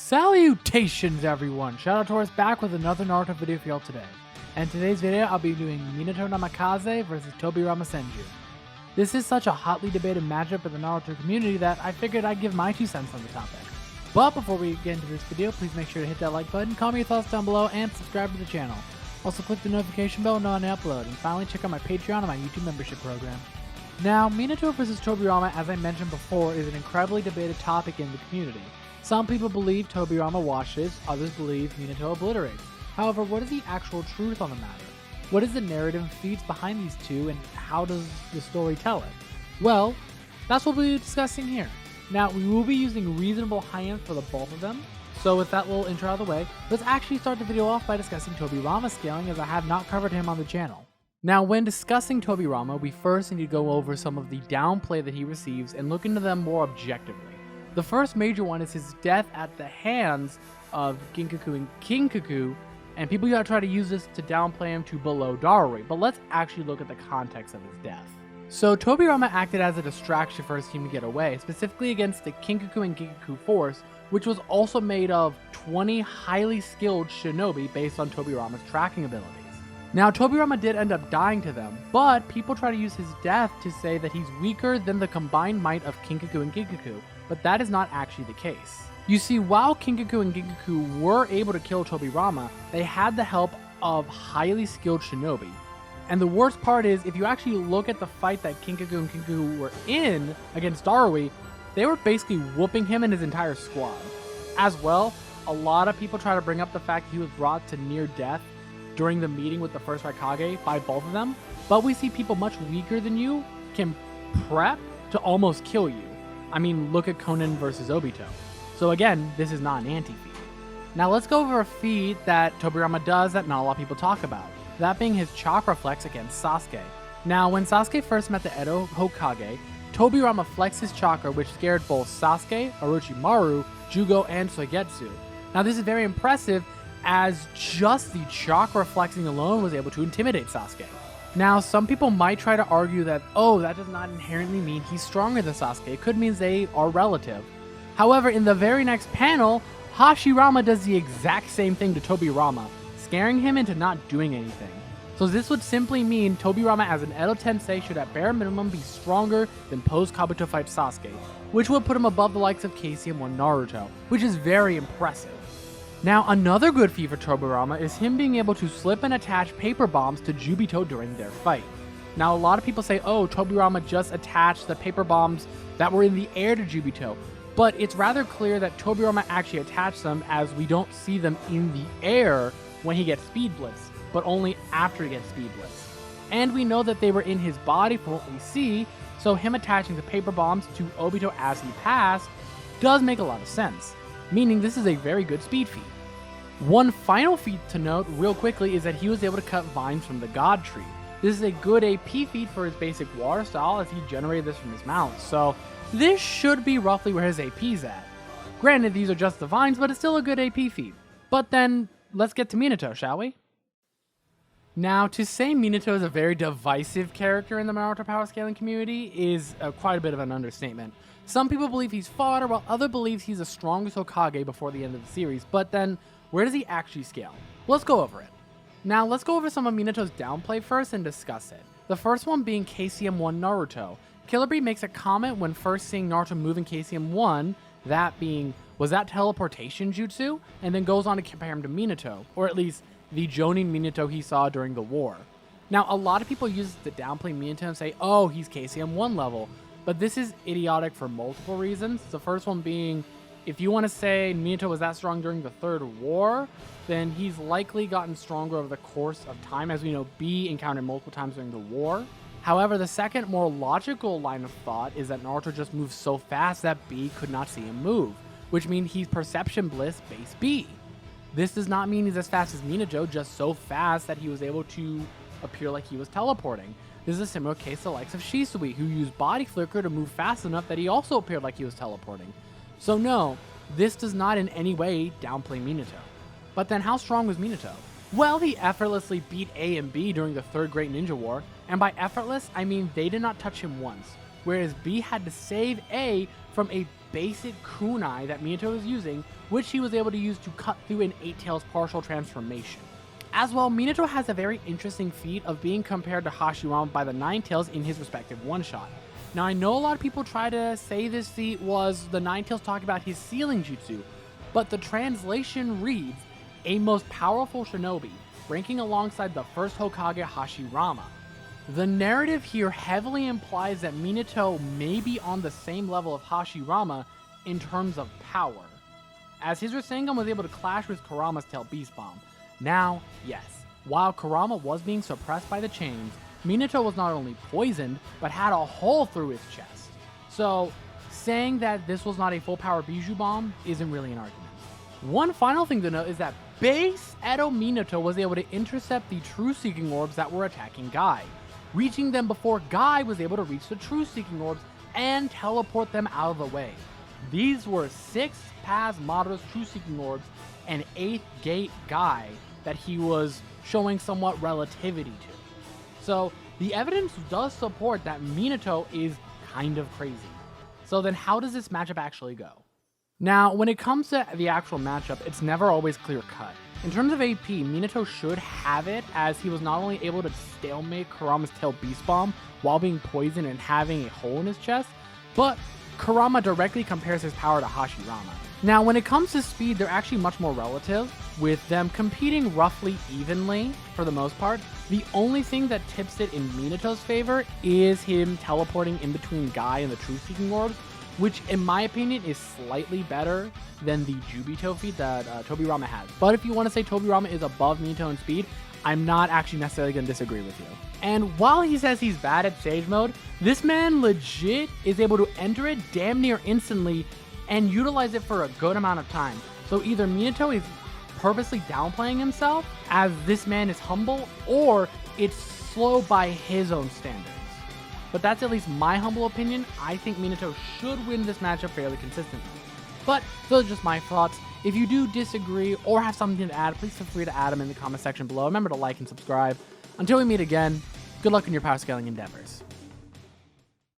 Salutations everyone! Shadowtaurus back with another Naruto video for y'all today. And today's video I'll be doing Minato Namikaze versus Tobirama Senju. This is such a hotly debated matchup in the Naruto community that I figured I'd give my 2 cents on the topic. But before we get into this video, please make sure to hit that like button, comment your thoughts down below, and subscribe to the channel. Also click the notification bell to know when I upload, and finally check out my Patreon and my YouTube membership program. Now, Minato versus Tobirama, as I mentioned before, is an incredibly debated topic in the community. Some people believe Tobirama washes, others believe Minato obliterates. However, what is the actual truth on the matter? What is the narrative feeds behind these two, and how does the story tell it? Well, that's what we'll be discussing here. Now, we will be using reasonable high-end for the both of them, so with that little intro out of the way, let's actually start the video off by discussing Tobirama scaling, as I have not covered him on the channel. Now, when discussing Tobirama, we first need to go over some of the downplay that he receives and look into them more objectively. The first major one is his death at the hands of Ginkaku and Kinkaku, and people gotta try to use this to downplay him to below Darui, but let's actually look at the context of his death. So Tobirama acted as a distraction for his team to get away, specifically against the Kinkaku and Ginkaku force, which was also made of 20 highly skilled shinobi based on Tobirama's tracking abilities. Now, Tobirama did end up dying to them, but people try to use his death to say that he's weaker than the combined might of Kinkaku and Ginkaku, but that is not actually the case. You see, while Kinkaku and Ginkaku were able to kill Tobirama, they had the help of highly skilled shinobi. And the worst part is, if you actually look at the fight that Kinkaku and Ginkaku were in against Darui, they were basically whooping him and his entire squad. As well, a lot of people try to bring up the fact he was brought to near death during the meeting with the first Raikage by both of them, but we see people much weaker than you can prep to almost kill you. I mean, look at Konan versus Obito. So again, this is not an anti-feat. Now let's go over a feat that Tobirama does that not a lot of people talk about, that being his chakra flex against Sasuke. Now, when Sasuke first met the Edo Hokage, Tobirama flexed his chakra, which scared both Sasuke, Orochimaru, Jugo, and Soigetsu. Now this is very impressive, as just the chakra flexing alone was able to intimidate Sasuke. Now, some people might try to argue that, oh, that does not inherently mean he's stronger than Sasuke. It could mean they are relative. However, in the very next panel, Hashirama does the exact same thing to Tobirama, scaring him into not doing anything. So this would simply mean Tobirama as an Edo Tensei should at bare minimum be stronger than post-Kabuto fight Sasuke, which would put him above the likes of KCM1 Naruto, which is very impressive. Now, another good feat for Tobirama is him being able to slip and attach paper bombs to Jubito during their fight. Now, a lot of people say, oh, Tobirama just attached the paper bombs that were in the air to Jubito, but it's rather clear that Tobirama actually attached them, as we don't see them in the air when he gets Speed Blitz, but only after he gets Speed Blitz. And we know that they were in his body from what we see, so him attaching the paper bombs to Obito as he passed does make a lot of sense, meaning this is a very good speed feat. One final feat to note real quickly is that he was able to cut vines from the God Tree. This is a good AP feat for his basic water style, as he generated this from his mount, so this should be roughly where his AP's at. Granted, these are just the vines, but it's still a good AP feat. But then, let's get to Minato, shall we? Now, to say Minato is a very divisive character in the Naruto power scaling community is quite a bit of an understatement. Some people believe he's fodder, while others believe he's the strongest Hokage before the end of the series, but then, where does he actually scale? Let's go over it. Now, let's go over some of Minato's downplay first and discuss it. The first one being KCM1 Naruto. Killer Bee makes a comment when first seeing Naruto move in KCM1, that being, was that teleportation jutsu? And then goes on to compare him to Minato, or at least the Jonin Minato he saw during the war. Now, a lot of people use this to downplay Minato and say, oh, he's KCM1 level, but this is idiotic for multiple reasons. The first one being, if you want to say Minato was that strong during the Third War, then he's likely gotten stronger over the course of time, as we know B encountered multiple times during the war. However, the second, more logical line of thought is that Naruto just moves so fast that B could not see him move, which means he's Perception Bliss base B. This does not mean he's as fast as Minato, just so fast that he was able to appear like he was teleporting. This is a similar case to the likes of Shisui, who used Body Flicker to move fast enough that he also appeared like he was teleporting. So no, this does not in any way downplay Minato. But then how strong was Minato? Well, he effortlessly beat A and B during the Third Great Ninja War, and by effortless, I mean they did not touch him once, whereas B had to save A from a basic kunai that Minato is using, which he was able to use to cut through an 8 Tails partial transformation. As well, Minato has a very interesting feat of being compared to Hashirama by the 9 Tails in his respective one-shot. Now, I know a lot of people try to say this feat was the 9 Tails talking about his sealing jutsu, but the translation reads, a most powerful shinobi, ranking alongside the first Hokage Hashirama. The narrative here heavily implies that Minato may be on the same level of Hashirama in terms of power, as his Rasengan was able to clash with Kurama's Tail Beast Bomb. Now, yes, while Kurama was being suppressed by the chains, Minato was not only poisoned, but had a hole through his chest. So, saying that this was not a full power Bijou Bomb isn't really an argument. One final thing to note is that base Edo Minato was able to intercept the True Seeking Orbs that were attacking Guy, reaching them before Guy was able to reach the True Seeking Orbs and teleport them out of the way. These were 6 Paz Madara's True Seeking Orbs and 8th Gate Guy that he was showing somewhat relativity to. So the evidence does support that Minato is kind of crazy. So then how does this matchup actually go? Now, when it comes to the actual matchup, it's never always clear cut. In terms of AP, Minato should have it, as he was not only able to stalemate Kurama's Tail Beast Bomb while being poisoned and having a hole in his chest, but Kurama directly compares his power to Hashirama. Now, when it comes to speed, they're actually much more relative, with them competing roughly evenly for the most part. The only thing that tips it in Minato's favor is him teleporting in between Guy and the True Seeking Orbs, which in my opinion is slightly better than the Jubito feat that Tobirama has. But if you want to say Tobirama is above Minato in speed, I'm not actually necessarily going to disagree with you. And while he says he's bad at Sage Mode, this man legit is able to enter it damn near instantly and utilize it for a good amount of time. So either Minato is purposely downplaying himself, as this man is humble, or it's slow by his own standards. But that's at least my humble opinion. I think Minato should win this matchup fairly consistently. But those are just my thoughts. If you do disagree or have something to add, please feel free to add them in the comment section below. Remember to like and subscribe. Until we meet again, good luck in your power scaling endeavors.